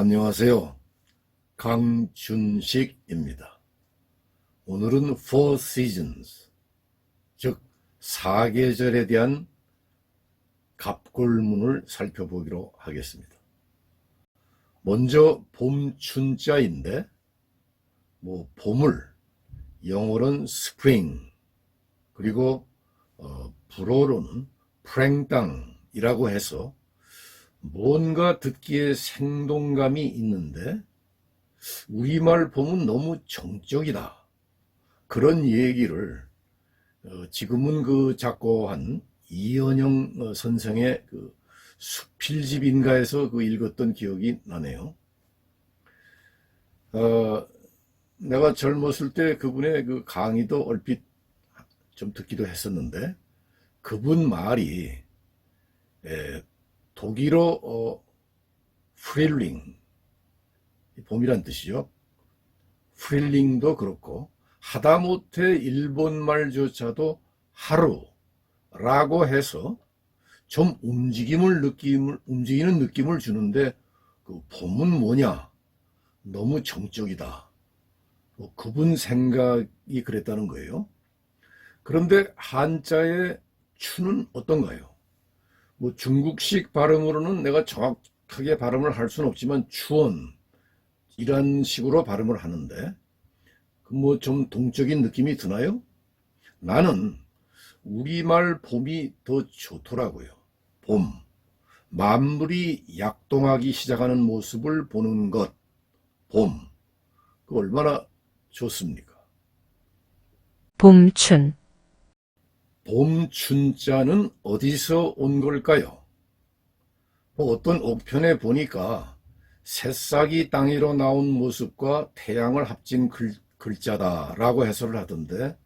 안녕하세요. 강준식입니다. 오늘은 Four Seasons, 즉 사계절에 대한 갑골문을 살펴보기로 하겠습니다. 먼저 봄춘자인데 봄을 영어로는 spring, 그리고 불어로는 프랭땅이라고 해서 뭔가 듣기에 생동감이 있는데 우리말 봄은 너무 정적이다, 그런 얘기를 지금은 그 작고한 이은영 선생의 그 수필집인가에서 읽었던 기억이 나네요. 내가 젊었을 때 그분의 그 강의도 얼핏 좀 듣기도 했었는데, 그분 말이 독일어 프릴링, 봄이란 뜻이죠. 프릴링도 그렇고 하다못해 일본말조차도 하루라고 해서 좀 움직이는 느낌을 주는데, 그 봄은 뭐냐, 너무 정적이다, 그분 생각이 그랬다는 거예요. 그런데 한자의 추는 어떤가요? 중국식 발음으로는 내가 정확하게 발음을 할 수는 없지만 추원, 이런 식으로 발음을 하는데 좀 동적인 느낌이 드나요? 나는 우리말 봄이 더 좋더라고요. 봄, 만물이 약동하기 시작하는 모습을 보는 것, 봄, 그 얼마나 좋습니까? 봄춘. 봄춘자는 어디서 온 걸까요? 어떤 옥편에 보니까 새싹이 땅 위로 나온 모습과 태양을 합친 글자다라고 해설을 하던데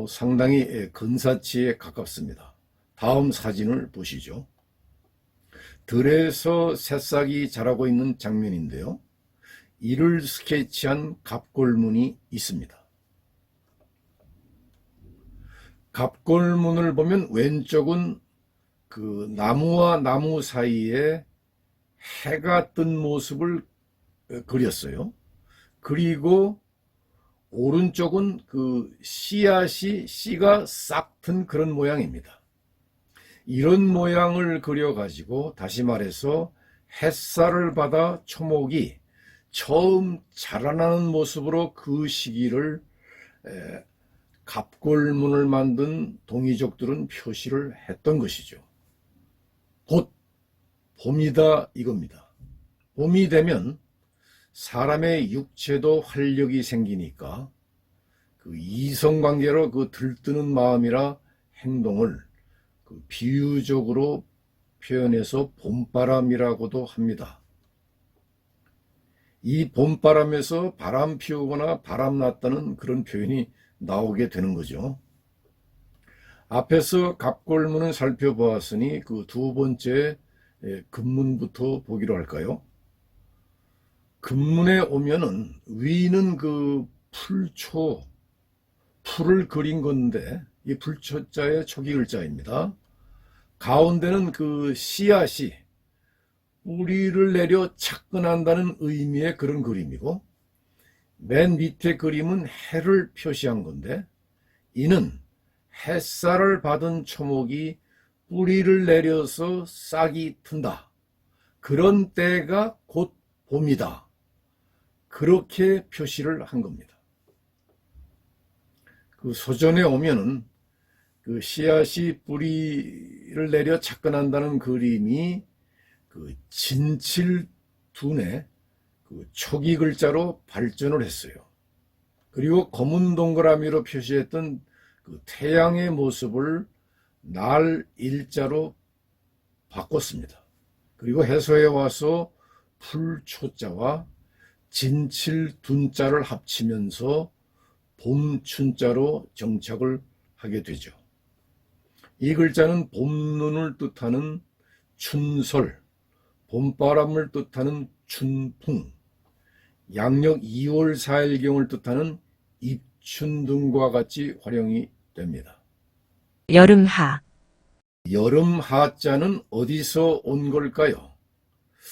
상당히 근사치에 가깝습니다. 다음 사진을 보시죠. 들에서 새싹이 자라고 있는 장면인데요, 이를 스케치한 갑골문이 있습니다. 갑골문을 보면 왼쪽은 그 나무와 나무 사이에 해가 뜬 모습을 그렸어요. 그리고 오른쪽은 그 씨가 싹 튼 그런 모양입니다. 이런 모양을 그려가지고, 다시 말해서 햇살을 받아 초목이 처음 자라나는 모습으로 그 시기를 갑골문을 만든 동이족들은 표시를 했던 것이죠. 곧 봄이다 이겁니다. 봄이 되면 사람의 육체도 활력이 생기니까 그 이성관계로 그 들뜨는 마음이라 행동을 그 비유적으로 표현해서 봄바람이라고도 합니다. 이 봄바람에서 바람 피우거나 바람 났다는 그런 표현이 나오게 되는 거죠. 앞에서 갑골문을 살펴보았으니 그 두 번째 금문부터 보기로 할까요? 금문에 오면은 위는 그 풀을 그린 건데, 이 풀초자의 초기 글자입니다. 가운데는 그 씨앗이 뿌리를 내려 착근한다는 의미의 그런 그림이고, 맨 밑에 그림은 해를 표시한 건데, 이는 햇살을 받은 초목이 뿌리를 내려서 싹이 튼다, 그런 때가 곧 봄이다, 그렇게 표시를 한 겁니다. 그 소전에 오면은 그 씨앗이 뿌리를 내려 착근한다는 그림이 그 진칠둔의 그 초기 글자로 발전을 했어요. 그리고 검은 동그라미로 표시했던 그 태양의 모습을 날 일자로 바꿨습니다. 그리고 해소해 와서 풀초자와 진칠둔자를 합치면서 봄춘자로 정착을 하게 되죠. 이 글자는 봄눈을 뜻하는 춘설, 봄바람을 뜻하는 춘풍, 양력 2월 4일경을 뜻하는 입춘 등과 같이 활용이 됩니다. 여름하. 여름 하자는 어디서 온 걸까요?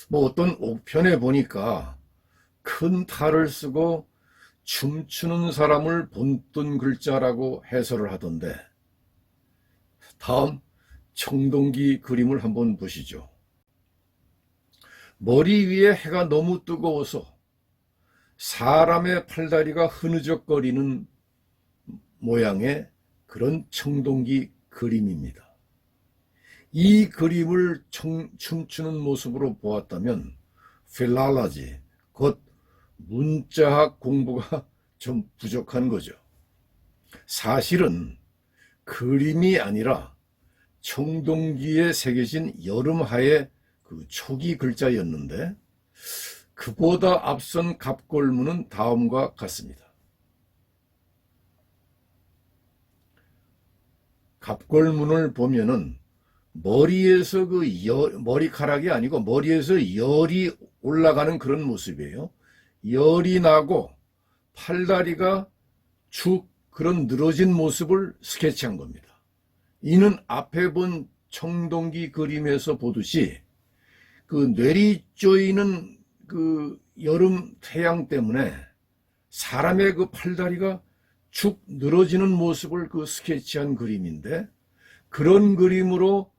뭐 어떤 옥편에 보니까 큰 탈을 쓰고 춤추는 사람을 본뜬 글자라고 해설을 하던데, 다음 청동기 그림을 한번 보시죠. 머리 위에 해가 너무 뜨거워서 사람의 팔다리가 흐느적거리는 모양의 그런 청동기 그림입니다. 이 그림을 춤추는 모습으로 보았다면 필랄러지, 곧 문자학 공부가 좀 부족한 거죠. 사실은 그림이 아니라 청동기에 새겨진 여름하의 그 초기 글자였는데, 그보다 앞선 갑골문은 다음과 같습니다. 갑골문을 보면은 머리에서 머리카락이 아니고 머리에서 열이 올라가는 그런 모습이에요. 열이 나고 팔다리가 축 그런 늘어진 모습을 스케치한 겁니다. 이는 앞에 본 청동기 그림에서 보듯이 그 뇌리 쪼이는 그 여름 태양 때문에 사람의 그 팔다리가 축 늘어지는 모습을 그 스케치한 그림인데, 그런 그림으로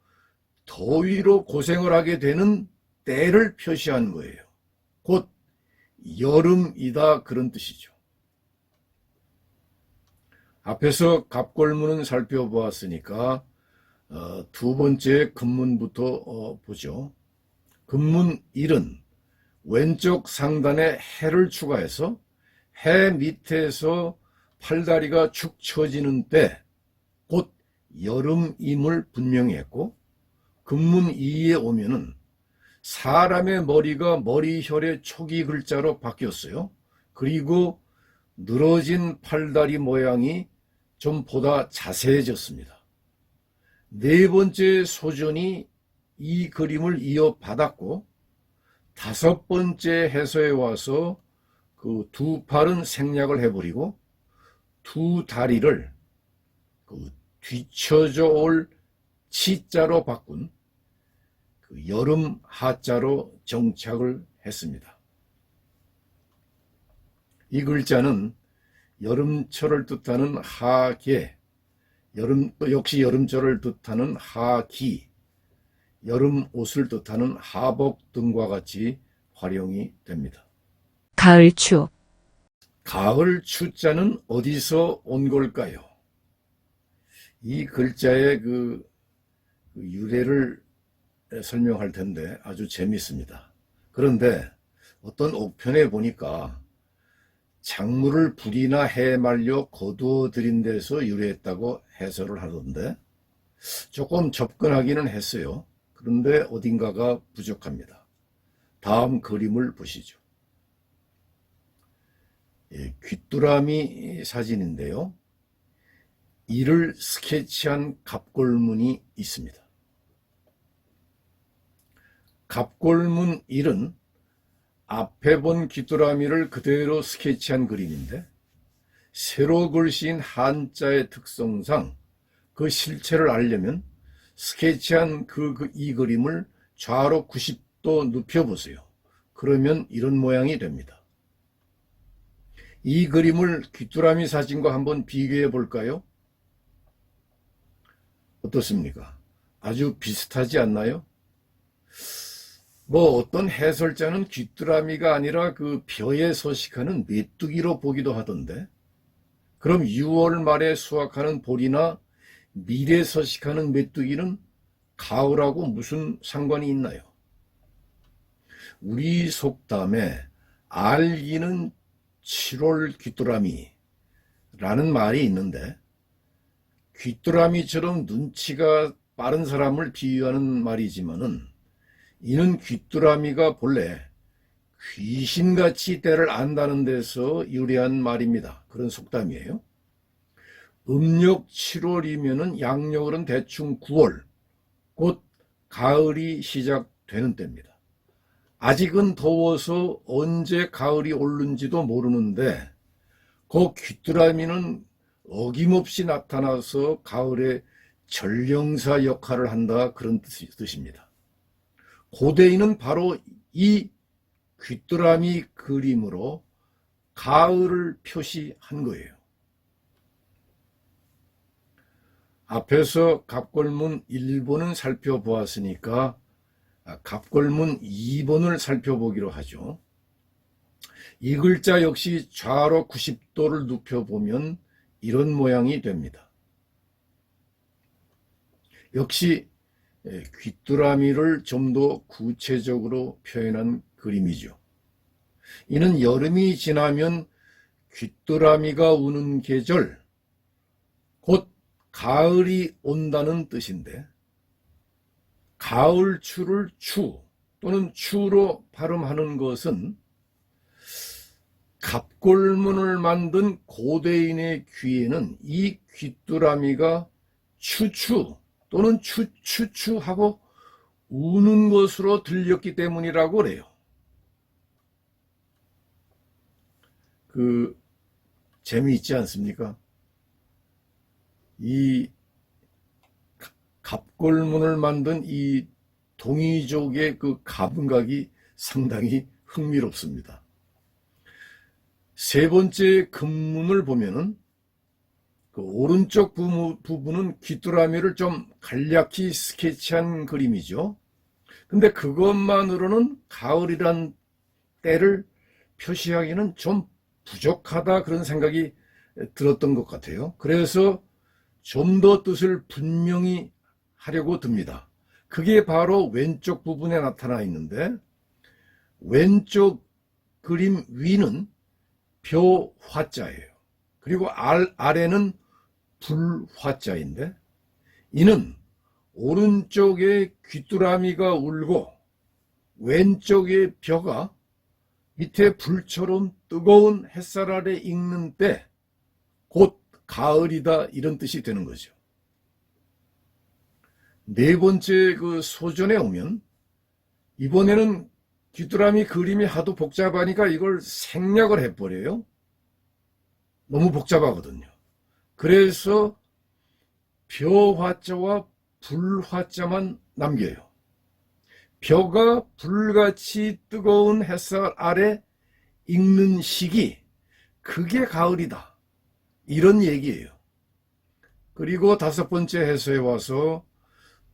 더위로 고생을 하게 되는 때를 표시한 거예요. 곧 여름이다, 그런 뜻이죠. 앞에서 갑골문은 살펴보았으니까 두 번째 금문부터 보죠. 금문 1은 왼쪽 상단에 해를 추가해서 해 밑에서 팔다리가 축 처지는 때 곧 여름임을 분명히 했고, 금문 2에 오면은 사람의 머리가 머리혈의 초기 글자로 바뀌었어요. 그리고 늘어진 팔다리 모양이 좀 보다 자세해졌습니다. 네 번째 소전이 이 그림을 이어받았고, 다섯 번째 해서에 와서 그 두 팔은 생략을 해버리고 두 다리를 그 뒤쳐져 올 치자로 바꾼 그 여름 하자로 정착을 했습니다. 이 글자는 여름철을 뜻하는 하계, 역시 여름철을 뜻하는 하기, 여름 옷을 뜻하는 하복 등과 같이 활용이 됩니다. 가을추. 가을 추자는 어디서 온 걸까요? 이 글자의 그 유래를 설명할 텐데 아주 재미있습니다. 그런데 어떤 옥편에 보니까 작물을 불이나 해에 말려 거두어 들인 데서 유래했다고 해설을 하던데, 조금 접근하기는 했어요. 그런데 어딘가가 부족합니다. 다음 그림을 보시죠. 귀뚜라미 사진인데요. 이를 스케치한 갑골문이 있습니다. 갑골문 1은 앞에 본 귀뚜라미를 그대로 스케치한 그림인데, 세로 글씨인 한자의 특성상 그 실체를 알려면 스케치한 이 그림을 좌로 90도 눕혀보세요. 그러면 이런 모양이 됩니다. 이 그림을 귀뚜라미 사진과 한번 비교해 볼까요? 어떻습니까? 아주 비슷하지 않나요? 뭐 어떤 해설자는 귀뚜라미가 아니라 그 벼에 서식하는 메뚜기로 보기도 하던데, 그럼 6월 말에 수확하는 보리나 밀에 서식하는 메뚜기는 가을하고 무슨 상관이 있나요? 우리 속담에 알기는 7월 귀뚜라미라는 말이 있는데, 귀뚜라미처럼 눈치가 빠른 사람을 비유하는 말이지만은, 이는 귀뚜라미가 본래 귀신같이 때를 안다는 데서 유래한 말입니다. 그런 속담이에요. 음력 7월이면은 양력으로는 대충 9월, 곧 가을이 시작되는 때입니다. 아직은 더워서 언제 가을이 오는지도 모르는데, 그 귀뚜라미는 어김없이 나타나서 가을에 전령사 역할을 한다, 그런 뜻입니다. 고대인은 바로 이 귀뚜라미 그림으로 가을을 표시한 거예요. 앞에서 갑골문 1번은 살펴보았으니까 갑골문 2번을 살펴보기로 하죠. 이 글자 역시 좌로 90도를 눕혀보면 이런 모양이 됩니다. 역시 귀뚜라미를 좀 더 구체적으로 표현한 그림이죠. 이는 여름이 지나면 귀뚜라미가 우는 계절, 곧 가을이 온다는 뜻인데, 가을추를 추 또는 추로 발음하는 것은 갑골문을 만든 고대인의 귀에는 이 귀뚜라미가 추추 또는 추추추 하고 우는 것으로 들렸기 때문이라고 그래요. 재미있지 않습니까? 이 갑골문을 만든 이 동이족의 그 감각이 상당히 흥미롭습니다. 세 번째 금문을 보면은 그 오른쪽 부분은 귀뚜라미를 좀 간략히 스케치한 그림이죠. 근데 그것만으로는 가을이란 때를 표시하기는 좀 부족하다, 그런 생각이 들었던 것 같아요. 그래서 좀 더 뜻을 분명히 하려고 듭니다. 그게 바로 왼쪽 부분에 나타나 있는데, 왼쪽 그림 위는 벼화자예요. 그리고 아래는 불화자인데, 이는 오른쪽에 귀뚜라미가 울고 왼쪽에 벼가 밑에 불처럼 뜨거운 햇살 아래 익는 때 곧 가을이다, 이런 뜻이 되는 거죠. 네 번째 그 소전에 오면, 이번에는 귀뚜라미 그림이 하도 복잡하니까 이걸 생략을 해버려요. 너무 복잡하거든요. 그래서 벼화자와 불화자만 남겨요. 벼가 불같이 뜨거운 햇살 아래 익는 시기, 그게 가을이다, 이런 얘기예요. 그리고 다섯 번째 해서에 와서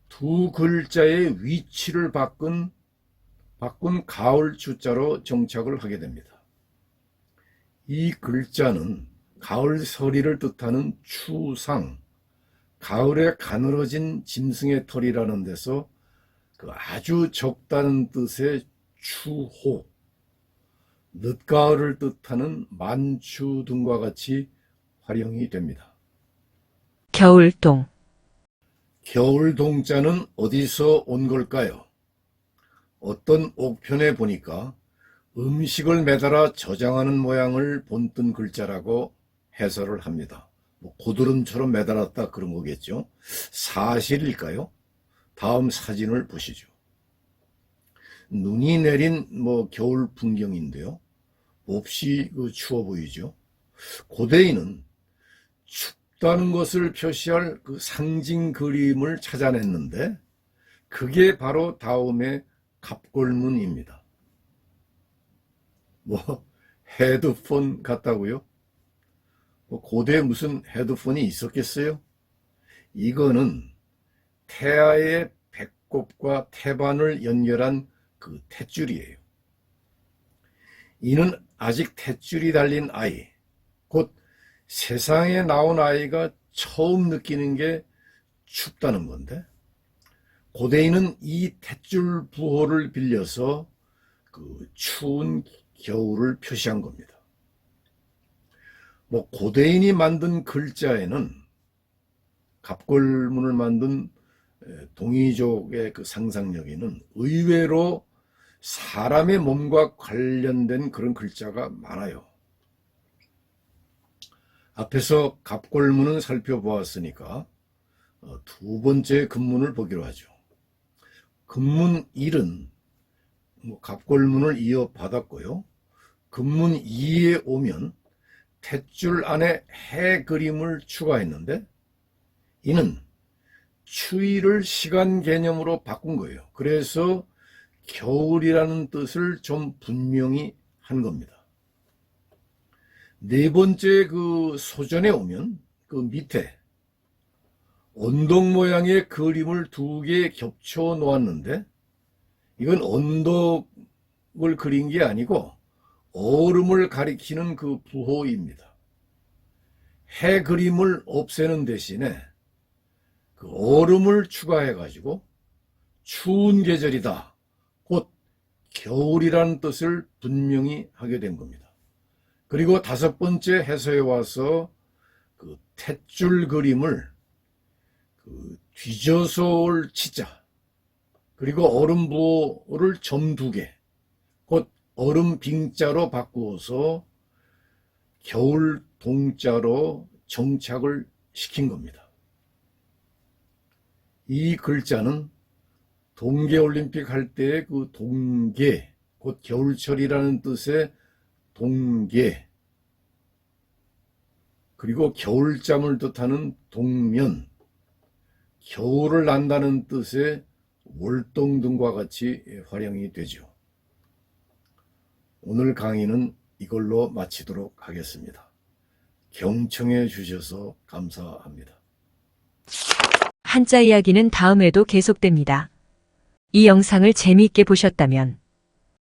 두 글자의 위치를 바꾼 가을 주자로 정착을 하게 됩니다. 이 글자는 가을 서리를 뜻하는 추상, 가을에 가늘어진 짐승의 털이라는 데서 그 아주 적다는 뜻의 추호, 늦가을을 뜻하는 만추 등과 같이 활용이 됩니다. 겨울동. 겨울동자는 어디서 온 걸까요? 어떤 옥편에 보니까 음식을 매달아 저장하는 모양을 본뜬 글자라고 해설을 합니다. 고드름처럼 매달았다, 그런 거겠죠. 사실일까요? 다음 사진을 보시죠. 눈이 내린 겨울 풍경인데요. 몹시 추워 보이죠. 고대인은 춥다는 것을 표시할 그 상징 그림을 찾아냈는데, 그게 바로 다음의 갑골문입니다. 헤드폰 같다고요? 고대에 무슨 헤드폰이 있었겠어요? 이거는 태아의 배꼽과 태반을 연결한 그 탯줄이에요. 이는 아직 탯줄이 달린 아이, 곧 세상에 나온 아이가 처음 느끼는 게 춥다는 건데, 고대인은 이 탯줄 부호를 빌려서 그 추운 겨울을 표시한 겁니다. 고대인이 만든 글자에는, 갑골문을 만든 동이족의 그 상상력에는 의외로 사람의 몸과 관련된 그런 글자가 많아요. 앞에서 갑골문은 살펴보았으니까 두 번째 금문을 보기로 하죠. 금문 1은 갑골문을 이어받았고요. 금문 2에 오면 탯줄 안에 해 그림을 추가했는데, 이는 추위를 시간 개념으로 바꾼 거예요. 그래서 겨울이라는 뜻을 좀 분명히 한 겁니다. 네 번째 그 소전에 오면 그 밑에 언덕 모양의 그림을 두 개 겹쳐 놓았는데 이건 언덕을 그린 게 아니고 얼음을 가리키는 그 부호입니다. 해 그림을 없애는 대신에 그 얼음을 추가해 가지고 추운 계절이다, 곧 겨울이라는 뜻을 분명히 하게 된 겁니다. 그리고 다섯 번째 해서에 와서 그 탯줄 그림을 그 뒤져서 올 치자, 그리고 얼음 부호를 점 두 개, 곧 얼음 빙자로 바꾸어서 겨울 동자로 정착을 시킨 겁니다. 이 글자는 동계올림픽 할 때의 그 동계, 곧 겨울철이라는 뜻의 동계, 그리고 겨울잠을 뜻하는 동면, 겨울을 난다는 뜻의 월동 등과 같이 활용이 되죠. 오늘 강의는 이걸로 마치도록 하겠습니다. 경청해 주셔서 감사합니다. 한자 이야기는 다음에도 계속됩니다. 이 영상을 재미있게 보셨다면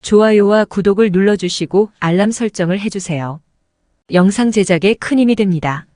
좋아요와 구독을 눌러주시고 알람 설정을 해주세요. 영상 제작에 큰 힘이 됩니다.